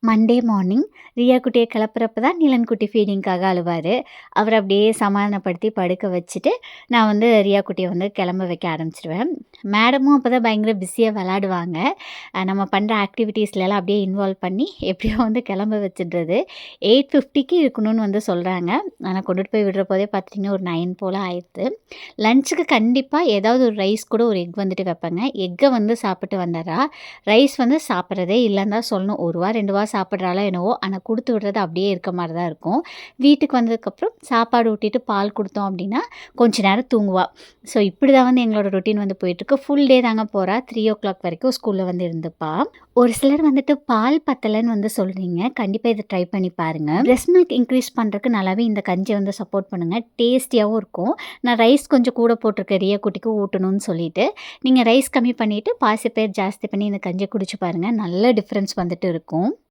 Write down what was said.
Monday morning Riya குட்டிய கிளப்புறப்ப தான் நிலன் குட்டி ஃபீடிங்க்காக அழுவாரு. அவர அப்படியே சமாதானப்படுத்தி படுக்க வச்சுட்டு, நான் வந்து ரியா குட்டிய வந்து கிளம்ப வைக்க ஆரம்பிச்சுருவேன். மேடமும் அப்ப தான் பயங்கர பிஸியா விளாடுவாங்க. நம்ம பண்ற ஆக்டிவிட்டீஸ்லலாம் அப்படியே இன்வால்வ் பண்ணி எப்படியோ வந்து கிளம்ப வச்சுடுறது. 8:50க்கு இருக்கணும்னு வந்து சொல்றாங்க. ஆனா கொண்டுட்டு போய் விடுறபோதே பார்த்துட்டிங்கன்னா, ஒரு 9 போல ஆயிடுது. லஞ்சுக்கு கண்டிப்பா ஏதாவது ஒரு ரைஸ் கூட ஒரு எக் வந்துட்டு வைப்பேங்க. எக்க வந்து சாப்பிட்டு வந்துர்றா. ரைஸ் வந்து சாப்பிட்றதே இல்லன்னு தான் சொல்லணும். 1 வா 2 வா சாப்பிட்றாளோ என்னவோ! ஆனா குடுத்து விடுறது அப்படியே இருக்க மாரி தான் இருக்கும். வீட்டுக்கு வந்ததுக்கப்புறம் சாப்பாடு ஊட்டிட்டு பால் குடுத்தோம் அப்படின்னா, கொஞ்ச நேரம் தூங்குவா. ஸோ இப்படி தான் வந்து எங்களோட ரொட்டீன் வந்து போயிட்டுருக்கு. ஃபுல் டே தாங்க போறா. 3:00 வரைக்கும் ஸ்கூல்ல வந்து இருந்துப்பா. ஒரு சிலர் வந்துட்டு பால் பத்தலன்னு வந்து சொல்றீங்க. கண்டிப்பா இத ட்ரை பண்ணி பாருங்க. பிரெஸ்ட் மில்க் இன்க்ரீஸ் பண்றதுக்கு நல்லாவே இந்த கஞ்சி வந்து சப்போர்ட் பண்ணுங்க. டேஸ்டியாவும் இருக்கும். நான் ரைஸ் கொஞ்சம் கூட போட்டிருக்கேன் ரியா குட்டிக்கு ஊட்டணும்னு சொல்லிட்டு. நீங்க ரைஸ் கம்மி பண்ணிட்டு பாசிப்பயிறு ஜாஸ்தி பண்ணி இந்த கஞ்சிய குடிச்சு பாருங்க. நல்ல டிஃபரன்ஸ் வந்துட்டு இருக்கும்.